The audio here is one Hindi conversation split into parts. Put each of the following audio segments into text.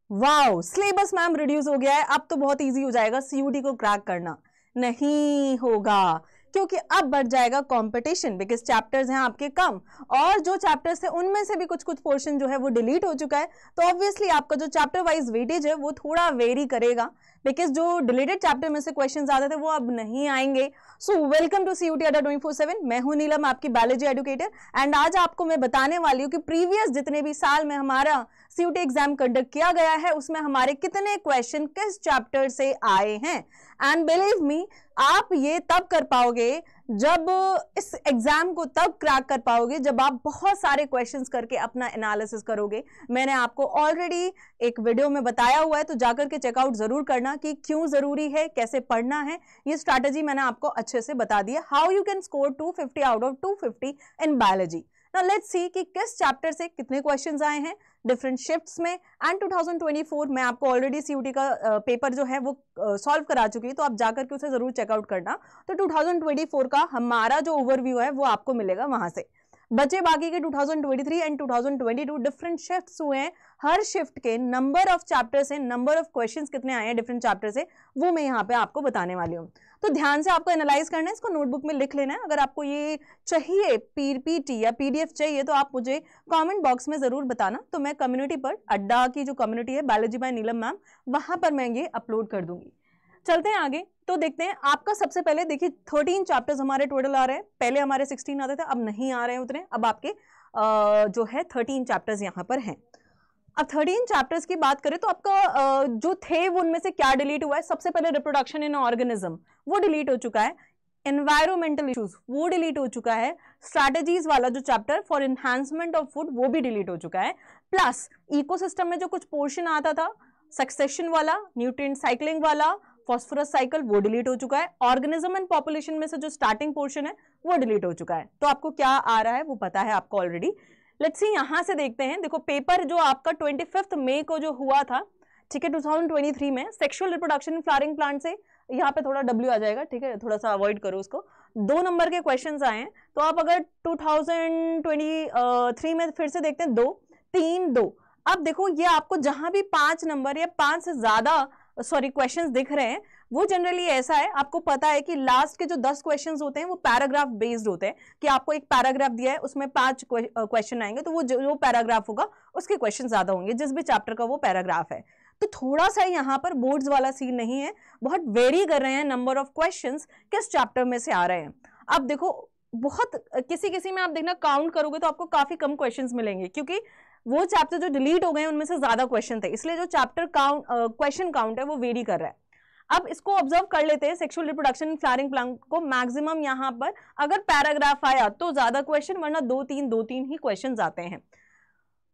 वाओ, सिलेबस मैम रिड्यूस हो गया है, अब तो बहुत इजी हो जाएगा सीयूटी को क्रैक करना। नहीं होगा, क्योंकि अब बढ़ जाएगा कंपटीशन, बिकॉज चैप्टर्स हैं आपके कम, और जो चैप्टर्स थे उनमें से भी कुछ कुछ पोर्शन जो है वो डिलीट हो चुका है। तो ऑब्वियसली आपका जो चैप्टर वाइज वेटेज है वो थोड़ा वेरी करेगा, बिकॉज जो डिलीटेड चैप्टर में से क्वेश्चन आते थे वो अब नहीं आएंगे। सो वेलकम टू सीयूटी अड्डा 24/7। मैं हूं नीलम, आपकी बायोलॉजी एडुकेटर, एंड आज आपको मैं बताने वाली हूं कि प्रीवियस जितने भी साल में हमारा सीयूटी एग्जाम कंडक्ट किया गया है उसमें हमारे कितने क्वेश्चन किस चैप्टर से आए हैं। एंड बिलीव मी, आप ये तब कर पाओगे जब इस एग्जाम को तब क्रैक कर पाओगे जब आप बहुत सारे क्वेश्चंस करके अपना एनालिसिस करोगे। मैंने आपको ऑलरेडी एक वीडियो में बताया हुआ है, तो जाकर के चेकआउट जरूर करना कि क्यों जरूरी है, कैसे पढ़ना है। ये स्ट्रैटेजी मैंने आपको अच्छे से बता दिया, how you can score 250 out of 250 in biology. Now let's see कि किस चैप्टर से कितने क्वेश्चंस आए हैं डिफरेंट शिफ्ट्स में। एंड 2024 मैं आपको ऑलरेडी सीयूटी का पेपर जो है वो सॉल्व करा चुकी है, तो आप जाकर के उसे जरूर चेकआउट करना। तो 2024 का हमारा जो ओवरव्यू है वो आपको मिलेगा वहां से। बचे बाकी के 2023 एंड 2022 डिफरेंट शिफ्ट्स हुए हैं, हर शिफ्ट के नंबर ऑफ चैप्टर्स हैं, नंबर ऑफ क्वेश्चंस कितने आए हैं डिफरेंट चैप्टर से, वो मैं यहाँ पे आपको बताने वाली हूँ। तो ध्यान से आपको एनालाइज करना है, इसको नोटबुक में लिख लेना है। अगर आपको ये चाहिए पीपीटी या पीडीएफ चाहिए तो आप मुझे कमेंट बॉक्स में जरूर बताना, तो मैं कम्युनिटी पर, अड्डा की जो कम्युनिटी है बायोलॉजी बाय नीलम मैम, वहां पर मैं ये अपलोड कर दूंगी। चलते हैं आगे, तो देखते हैं आपका सबसे पहले देखिए 13 चैप्टर्स हमारे टोटल आ रहे हैं। पहले हमारे 16 आते थे, अब नहीं आ रहे हैं उतने, अब आपके जो है 13 चैप्टर्स यहाँ पर हैं। अब 13 चैप्टर्स की बात करें तो आपका जो थे वो उनमें से क्या डिलीट हुआ है। सबसे पहले रिप्रोडक्शन इन ऑर्गेनिज्म वो डिलीट हो चुका है, एनवायरमेंटल इश्यूज वो डिलीट हो चुका है, स्ट्रैटेजीज वाला जो chapter for enhancement of food वो भी डिलीट हो चुका है, प्लस इकोसिस्टम में जो कुछ पोर्शन आता था सक्सेशन वाला, न्यूट्रिएंट साइक्लिंग वाला, फॉस्फोरस साइकिल वो डिलीट हो चुका है, ऑर्गेनिज्म एंड पॉपुलेशन में से जो स्टार्टिंग पोर्शन है वो डिलीट हो चुका है। तो आपको क्या आ रहा है वो पता है आपको ऑलरेडी। लेट्स सी यहां से देखते हैं। देखो पेपर जो आपका 25 मई को जो हुआ था, ठीक है, 2023 में, sexual reproduction in flowering plant से, यहाँ पे थोड़ा W आ जाएगा, ठीक है, थोड़ा सा अवॉइड करो उसको। 2 नंबर के क्वेश्चंस आए हैं, तो आप अगर 2023 में फिर से देखते हैं 2 3 2। अब देखो ये आपको जहां भी 5 नंबर या 5 से ज्यादा क्वेश्चंस दिख रहे हैं, वो जनरली ऐसा है, आपको पता है कि लास्ट के जो 10 क्वेश्चंस होते हैं वो पैराग्राफ बेस्ड होते हैं, कि आपको एक पैराग्राफ दिया है उसमें 5 क्वेश्चन आएंगे, तो वो जो पैराग्राफ होगा उसके क्वेश्चन ज्यादा होंगे जिस भी चैप्टर का वो पैराग्राफ है। तो थोड़ा सा यहाँ पर बोर्ड्स वाला सीन नहीं है, बहुत वेरी कर रहे हैं नंबर ऑफ क्वेश्चंस किस चैप्टर में से आ रहे हैं। अब देखो बहुत किसी में आप देखना काउंट करोगे तो आपको काफी कम क्वेश्चंस मिलेंगे, क्योंकि वो चैप्टर जो डिलीट हो गए उनमें से ज्यादा क्वेश्चन थे, इसलिए जो चैप्टर काउंट क्वेश्चन काउंट है वो वेरी कर रहा है। अब इसको ऑब्जर्व कर लेते हैं, सेक्सुअल रिप्रोडक्शन फ्लावरिंग प्लांट को मैक्सिमम यहाँ पर अगर पैराग्राफ आया तो ज्यादा क्वेश्चन, वरना 2-3 ही क्वेश्चन आते हैं।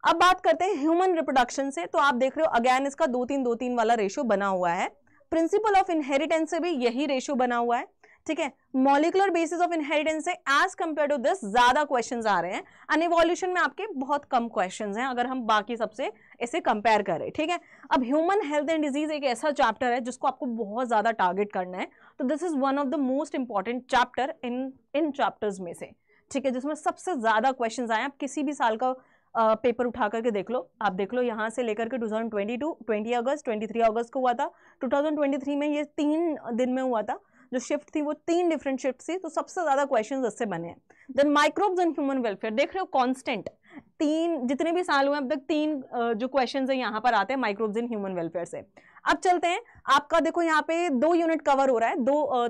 अब बात करते हैं ह्यूमन रिप्रोडक्शन से, तो आप देख रहे हो अगेन इसका 2-3 वाला रेशियो बना हुआ है। प्रिंसिपल ऑफ इनहेरिटेंस से भी यही रेशियो बना हुआ है, ठीक है। मॉलिकुलर बेसिस ऑफ इनहेरिटेंस से एज कंपेयर टू दिस ज्यादा क्वेश्चंस आ रहे हैं, एंड इवोल्यूशन में आपके बहुत कम क्वेश्चंस हैं अगर हम बाकी सबसे इसे कंपेयर करें, ठीक है। अब ह्यूमन हेल्थ एंड डिजीज एक ऐसा चैप्टर है जिसको आपको बहुत ज्यादा टारगेट करना है, तो this is one of the most important chapter in chapters में से, ठीक है, जिसमें सबसे ज्यादा क्वेश्चन आए। आप किसी भी साल का पेपर उठा करके देख लो, आप देख लो यहाँ से लेकर के 2022, 20 अगस्त, 23 अगस्त को हुआ था, 2023 में ये 3 दिन में हुआ था, जो शिफ्ट थी वो 3 डिफरेंट शिफ्ट थी, तो सबसे ज्यादा क्वेश्चंस इससे बने हैं। Then microbes and human welfare, देख रहे हो कांस्टेंट 3 जितने भी साल हुए अब तक 3 जो क्वेश्चंस है यहाँ पर आते हैं माइक्रोब्स एंड ह्यूमन वेलफेयर से। अब चलते हैं, आपका देखो यहाँ पे 2 यूनिट कवर हो रहा है,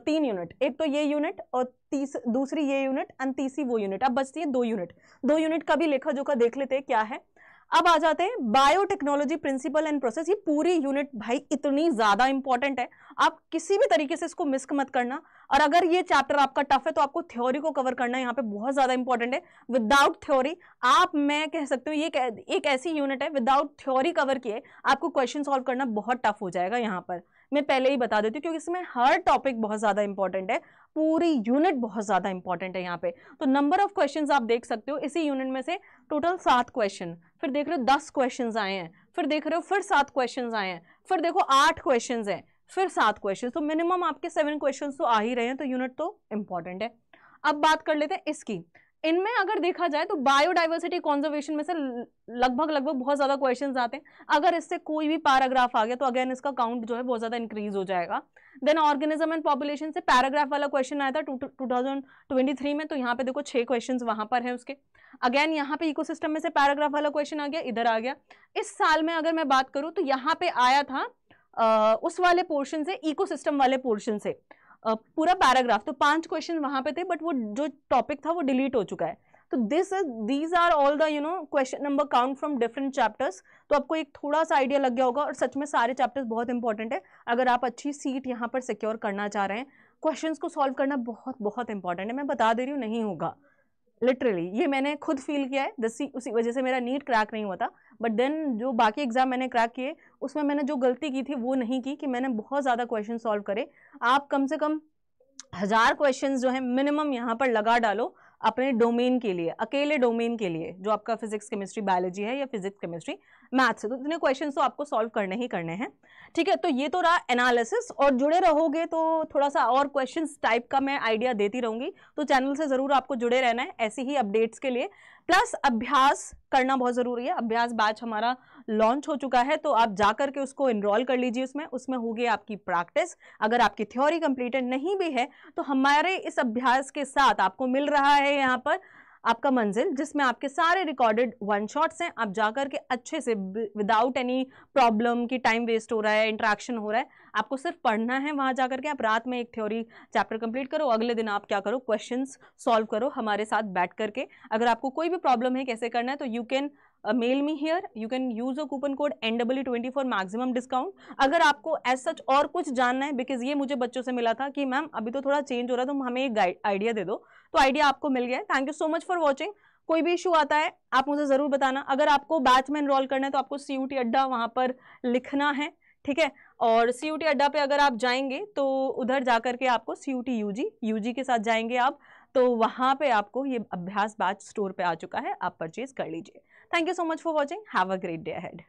3 यूनिट, एक तो ये यूनिट और दूसरी ये यूनिट एंड तीसरी वो यूनिट, अब बचती है 2 यूनिट। 2 यूनिट का भी लेखा जोखा देख लेते हैं क्या है। अब आ जाते हैं बायोटेक्नोलॉजी प्रिंसिपल एंड प्रोसेस। ये पूरी यूनिट भाई इतनी ज्यादा इंपॉर्टेंट है, आप किसी भी तरीके से इसको मिस मत करना। और अगर ये चैप्टर आपका टफ है तो आपको थ्योरी को कवर करना यहाँ पे बहुत ज्यादा इंपॉर्टेंट है। विदाउट थ्योरी मैं कह सकती हूँ ये एक ऐसी यूनिट है, विदाउट थ्योरी कवर किए आपको क्वेश्चन सॉल्व करना बहुत टफ हो जाएगा। यहाँ पर मैं पहले ही बता देती हूँ, क्योंकि इसमें हर टॉपिक बहुत ज्यादा इंपॉर्टेंट है, पूरी यूनिट बहुत ज्यादा इंपॉर्टेंट है यहाँ पे। तो नंबर ऑफ क्वेश्चंस आप देख सकते हो, इसी यूनिट में से टोटल 7 क्वेश्चन, फिर देख रहे हो 10 क्वेश्चंस आए हैं, फिर देख रहे हो फिर 7 क्वेश्चंस आए हैं, फिर देखो 8 क्वेश्चंस हैं, फिर 7 क्वेश्चन, तो मिनिमम आपके 7 क्वेश्चन तो आ ही रहे हैं, तो यूनिट तो इंपॉर्टेंट है। अब बात कर लेते हैं इसकी। इनमें अगर देखा जाए तो बायोडाइवर्सिटी कंजर्वेशन में से लगभग बहुत ज्यादा क्वेश्चंस आते हैं। अगर इससे कोई भी पैराग्राफ आ गया तो अगेन इसका काउंट जो है बहुत ज्यादा इंक्रीज हो जाएगा। देन ऑर्गेनिज्म एंड पॉपुलेशन से पैराग्राफ वाला क्वेश्चन आया था 2023 में, तो यहाँ पे देखो 6 क्वेश्चंस वहां पर है उसके। अगेन यहाँ पे इकोसिस्टम में से पैराग्राफ वाला क्वेश्चन आ गया, इधर आ गया। इस साल में अगर मैं बात करूं तो यहाँ पे आया था उस वाले पोर्शन से, इकोसिस्टम वाले पोर्शन से पूरा पैराग्राफ, तो 5 क्वेश्चन वहां पे थे, बट वो जो टॉपिक था वो डिलीट हो चुका है। तो these are all the question number count from different chapters. तो आपको एक थोड़ा सा आइडिया लग गया होगा, और सच में सारे चैप्टर्स बहुत इंपॉर्टेंट है अगर आप अच्छी सीट यहाँ पर सिक्योर करना चाह रहे हैं। क्वेश्चंस को सॉल्व करना बहुत इंपॉर्टेंट है, मैं बता दे रही हूँ, नहीं होगा लिटरली, ये मैंने खुद फील किया है। उसी वजह से मेरा नीट क्रैक नहीं हुआ था। बट देन जो बाकी एग्जाम मैंने क्रैक किए उसमें मैंने जो गलती की थी वो नहीं की कि मैंने बहुत ज़्यादा क्वेश्चन सॉल्व करे। आप कम से कम 1000 क्वेश्चंस जो है मिनिमम यहाँ पर लगा डालो अपने डोमेन के लिए, अकेले डोमेन के लिए, जो आपका फिजिक्स केमिस्ट्री बायोलॉजी है या फिजिक्स केमिस्ट्री मैथ्स है, तो इतने क्वेश्चंस तो आपको सॉल्व करने ही करने हैं। ठीक है, तो ये तो रहा एनालिसिस, और जुड़े रहोगे तो थोड़ा सा और क्वेश्चंस टाइप का मैं आइडिया देती रहूंगी, तो चैनल से जरूर आपको जुड़े रहना है ऐसी ही अपडेट्स के लिए। प्लस अभ्यास करना बहुत जरूरी है। अभ्यास बैच हमारा लॉन्च हो चुका है, तो आप जाकर के उसको इनरोल कर लीजिए। उसमें होगी आपकी प्रैक्टिस। अगर आपकी थ्योरी कंप्लीटेड नहीं भी है तो हमारे इस अभ्यास के साथ आपको मिल रहा है यहाँ पर आपका मंजिल, जिसमें आपके सारे रिकॉर्डेड वन शॉट्स हैं। आप जाकर के अच्छे से विदाउट एनी प्रॉब्लम की टाइम वेस्ट हो रहा है, इंटरेक्शन हो रहा है, आपको सिर्फ पढ़ना है। वहां जाकर के आप रात में एक थ्योरी चैप्टर कंप्लीट करो, अगले दिन आप क्या करो, क्वेश्चंस सॉल्व करो हमारे साथ बैठ करके। अगर आपको कोई भी प्रॉब्लम है कैसे करना है, तो you can mail me here, you can use a coupon code NWE20 for maximum discount. अगर आपको एज सच और कुछ जानना है, बिकॉज ये मुझे बच्चों से मिला था कि मैम अभी तो थोड़ा चेंज हो रहा है, तो हमें एक आइडिया दे दो, तो आइडिया आपको मिल गया है। Thank you so much for watching. कोई भी इशू आता है आप मुझे जरूर बताना। अगर आपको बैच में एनरोल करना है तो आपको CUT अड्डा वहां पर लिखना है, ठीक है। और CUT अड्डा पे अगर आप जाएंगे तो उधर जाकर के आपको CUT UG के साथ जाएंगे आप, तो वहां पे आपको ये अभ्यास बैच स्टोर पे आ चुका है, आप परचेज कर लीजिए। Thank you so much for watching, have a great day ahead.